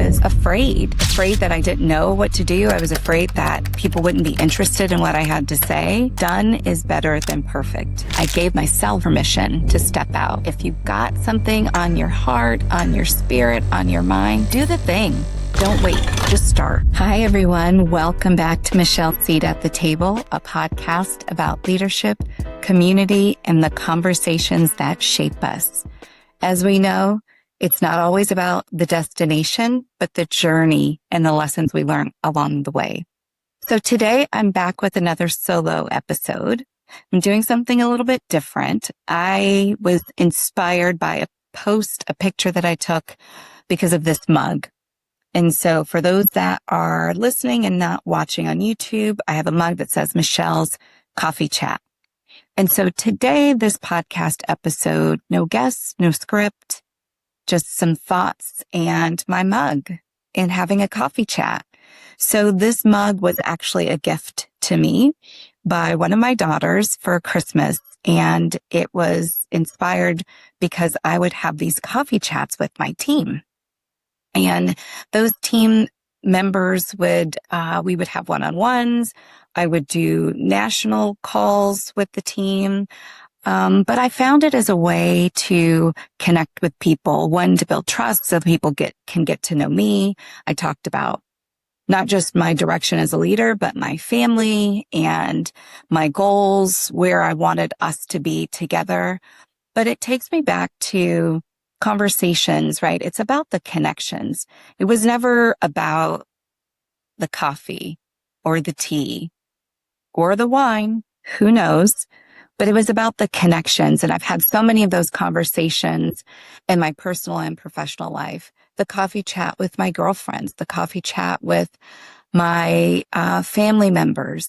was afraid that I didn't know what to do. I was afraid that people wouldn't be interested in what I had to say. Done is better than perfect. I gave myself permission to step out. If you've got something on your heart, on your spirit, on your mind, do the thing. Don't wait, just start. Hi, everyone. Welcome back to Michelle's Seat at the Table, a podcast about leadership, community, and the conversations that shape us. As we know, it's not always about the destination, but the journey and the lessons we learn along the way. So today I'm back with another solo episode. I'm doing something a little bit different. I was inspired by a picture that I took because of this mug. And so for those that are listening and not watching on YouTube, I have a mug that says Michelle's Coffee Chat. And so today, this podcast episode, no guests, no script, just some thoughts and my mug and having a coffee chat. So this mug was actually a gift to me by one of my daughters for Christmas. And it was inspired because I would have these coffee chats with my team. And those team members we would have one-on-ones. I would do national calls with the team. But I found it as a way to connect with people, one, to build trust so people can get to know me. I talked about not just my direction as a leader, but my family and my goals, where I wanted us to be together. But it takes me back to conversations, right? It's about the connections. It was never about the coffee or the tea or the wine, who knows? But it was about the connections. And I've had so many of those conversations in my personal and professional life. The coffee chat with my girlfriends, the coffee chat with my family members.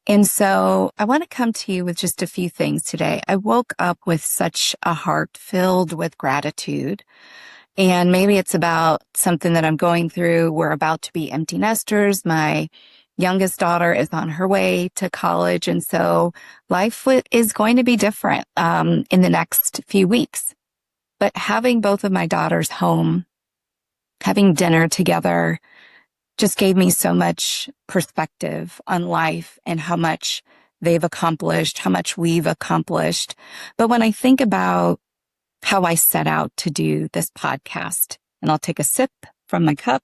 And so I want to come to you with just a few things today. I woke up with such a heart filled with gratitude. And maybe it's about something that I'm going through. We're about to be empty nesters. My youngest daughter is on her way to college. And so life is going to be different in the next few weeks. But having both of my daughters home, having dinner together, just gave me so much perspective on life and how much they've accomplished, how much we've accomplished. But when I think about how I set out to do this podcast, and I'll take a sip from my cup.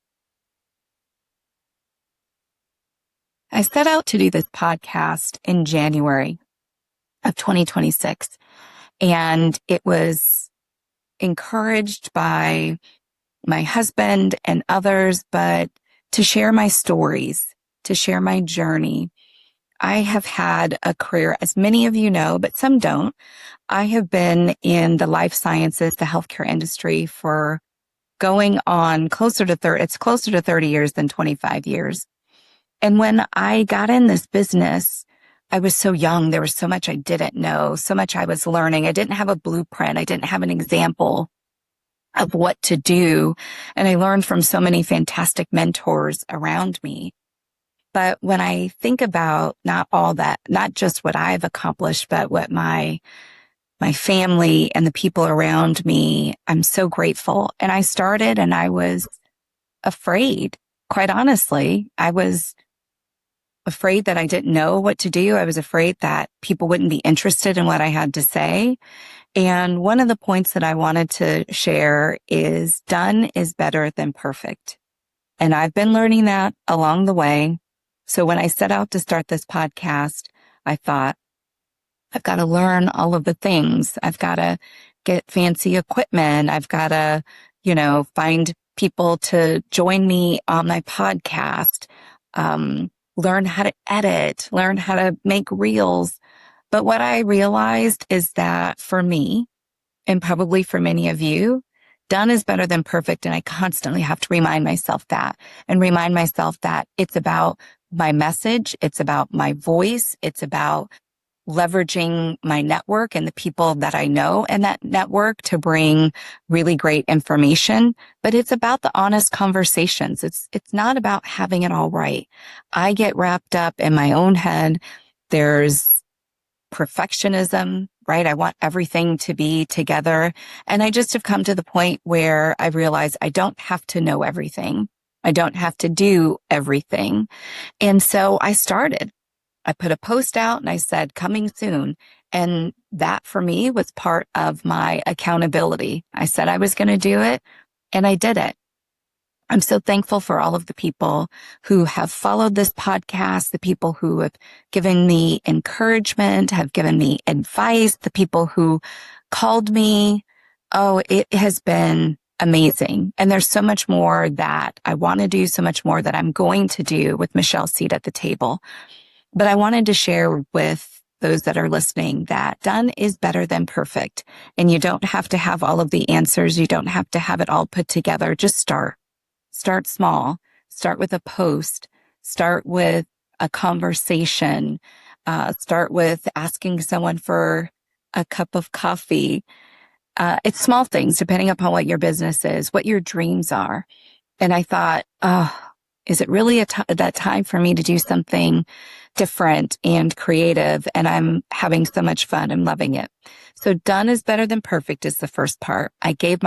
I set out to do this podcast in January of 2026, and it was encouraged by my husband and others, but to share my stories, to share my journey. I have had a career, as many of you know, but some don't. I have been in the life sciences, the healthcare industry for going on closer to 30 years than 25 years. And when I got in this business, I was so young. There was so much I didn't know, so much I was learning. I didn't have a blueprint. I didn't have an example of what to do. And I learned from so many fantastic mentors around me. But when I think about not all that, not just what I've accomplished, but what my family and the people around me, I'm so grateful. And I started and I was afraid, quite honestly. I was afraid that I didn't know what to do. I was afraid that people wouldn't be interested in what I had to say. And one of the points that I wanted to share is done is better than perfect. And I've been learning that along the way. So when I set out to start this podcast, I thought, I've got to learn all of the things. I've got to get fancy equipment. I've got to, find people to join me on my podcast, learn how to edit, learn how to make reels. But what I realized is that for me, and probably for many of you, done is better than perfect. And I constantly have to remind myself that it's about my message. It's about my voice. It's about leveraging my network and the people that I know in that network to bring really great information. But it's about the honest conversations. It's not about having it all right. I get wrapped up in my own head. There's perfectionism. right? I want everything to be together. And I just have come to the point where I realize I don't have to know everything. I don't have to do everything. And so I put a post out and I said, coming soon. And that for me was part of my accountability. I said I was going to do it and I did it. I'm so thankful for all of the people who have followed this podcast, the people who have given me encouragement, have given me advice, the people who called me. Oh, it has been amazing. And there's so much more that I want to do, so much more that I'm going to do with Michelle's seat at the table. But I wanted to share with those that are listening that done is better than perfect. And you don't have to have all of the answers. You don't have to have it all put together. Just start. Start small. Start with a post. Start with a conversation. Start with asking someone for a cup of coffee. It's small things depending upon what your business is, what your dreams are. And I thought, oh, is it really that time for me to do something different and creative? And I'm having so much fun. I'm loving it. So done is better than perfect is the first part. I gave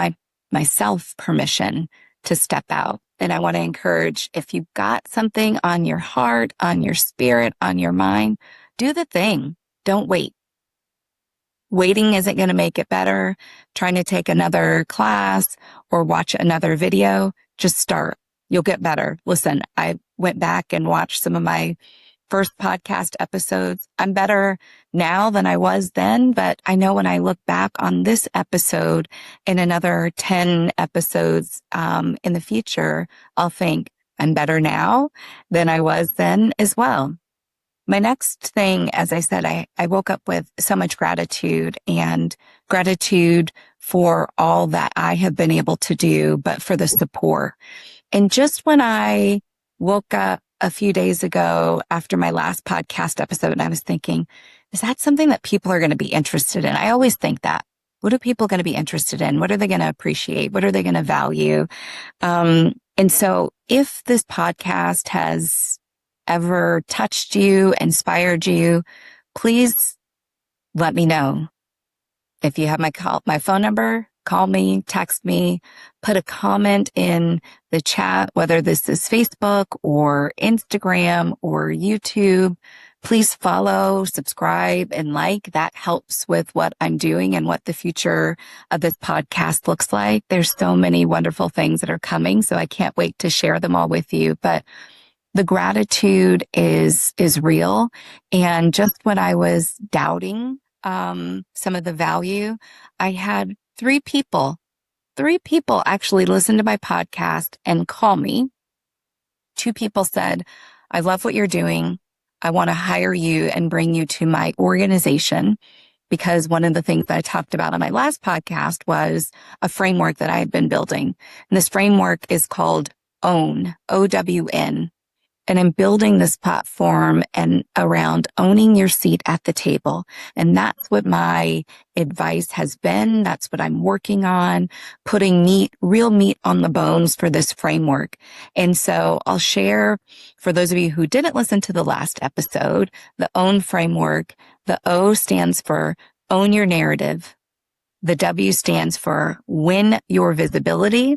myself permission to step out. And I want to encourage, if you've got something on your heart, on your spirit, on your mind, do the thing. Don't wait. Waiting isn't going to make it better. Trying to take another class or watch another video, just start. You'll get better. Listen, I went back and watched some of my first podcast episodes. I'm better now than I was then, but I know when I look back on this episode in another 10 episodes in the future, I'll think I'm better now than I was then as well. My next thing, as I said, I woke up with so much gratitude and gratitude for all that I have been able to do, but for the support. And just when I woke up a few days ago after my last podcast episode, and I was thinking, is that something that people are going to be interested in? I always think that. What are people going to be interested in? What are they going to appreciate? What are they going to value? And so if this podcast has ever touched you, inspired you, please let me know. If you have my phone number, call me, text me, put a comment in the chat, whether this is Facebook or Instagram or YouTube. Please follow, subscribe, and like. That helps with what I'm doing and what the future of this podcast looks like. There's so many wonderful things that are coming, so I can't wait to share them all with you. But the gratitude is real. And just when I was doubting some of the value, I had three people actually listen to my podcast and call me. Two people said, I love what you're doing. I want to hire you and bring you to my organization, because one of the things that I talked about on my last podcast was a framework that I had been building. And this framework is called OWN, OWN. And I'm building this platform and around owning your seat at the table. And that's what my advice has been. That's what I'm working on, putting real meat on the bones for this framework. And so I'll share, for those of you who didn't listen to the last episode, the OWN framework. The O stands for own your narrative. The W stands for win your visibility.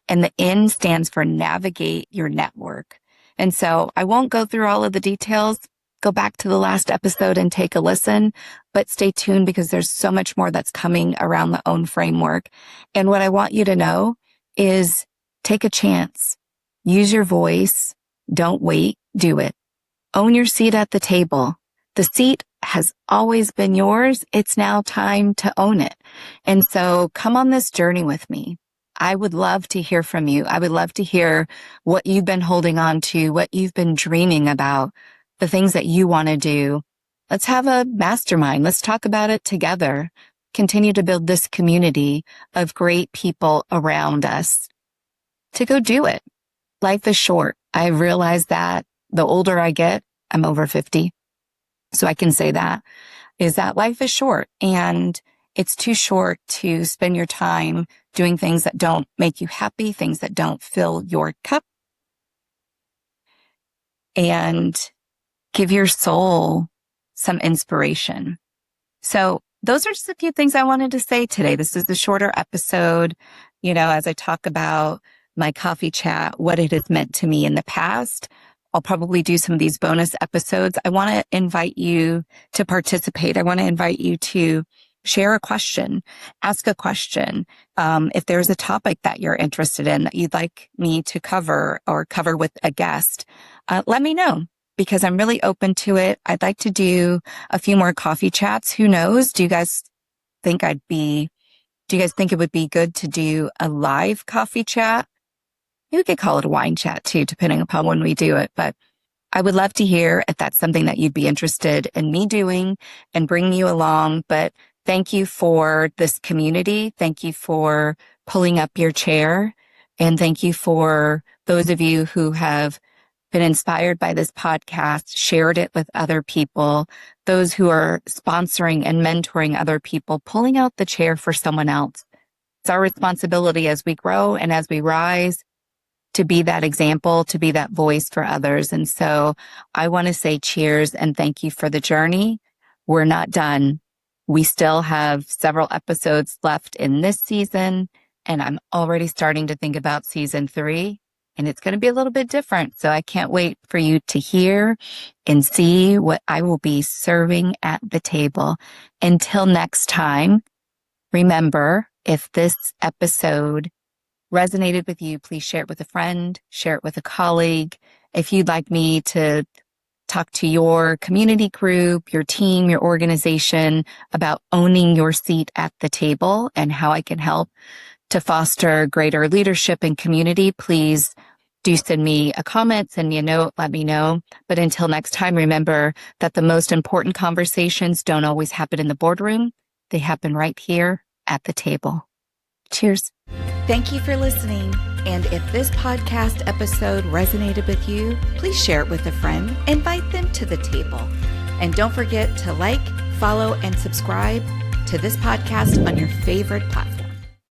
And the N stands for navigate your network. And so I won't go through all of the details. Go back to the last episode and take a listen, but stay tuned because there's so much more that's coming around the OWN framework. And what I want you to know is take a chance. Use your voice. Don't wait. Do it. Own your seat at the table. The seat has always been yours. It's now time to own it. And so come on this journey with me. I would love to hear from you. I would love to hear what you've been holding on to, what you've been dreaming about, the things that you want to do. Let's have a mastermind. Let's talk about it together. Continue to build this community of great people around us to go do it. Life is short. I realize that the older I get, I'm over 50. So I can say that, is that life is short, and it's too short to spend your time doing things that don't make you happy, things that don't fill your cup, and give your soul some inspiration. So those are just a few things I wanted to say today. This is the shorter episode, as I talk about my coffee chat, what it has meant to me in the past. I'll probably do some of these bonus episodes. I want to invite you to participate. I want to invite you to share a question, ask a question. If there's a topic that you're interested in that you'd like me to cover or cover with a guest, let me know, because I'm really open to it. I'd like to do a few more coffee chats. Who knows? Do you guys think it would be good to do a live coffee chat? You could call it a wine chat too, depending upon when we do it. But I would love to hear if that's something that you'd be interested in me doing and bringing you along. But thank you for this community. Thank you for pulling up your chair. And thank you for those of you who have been inspired by this podcast, shared it with other people, those who are sponsoring and mentoring other people, pulling out the chair for someone else. It's our responsibility as we grow and as we rise to be that example, to be that voice for others. And so I want to say cheers and thank you for the journey. We're not done. We still have several episodes left in this season, and I'm already starting to think about season 3, and it's going to be a little bit different. So I can't wait for you to hear and see what I will be serving at the table. Until next time, remember, if this episode resonated with you, please share it with a friend, share it with a colleague. If you'd like me to talk to your community group, your team, your organization about owning your seat at the table and how I can help to foster greater leadership and community, please do send me a comment, send me a note, let me know. But until next time, remember that the most important conversations don't always happen in the boardroom. They happen right here at the table. Cheers. Thank you for listening. And if this podcast episode resonated with you, please share it with a friend. Invite them to the table. And don't forget to like, follow, and subscribe to this podcast on your favorite platform.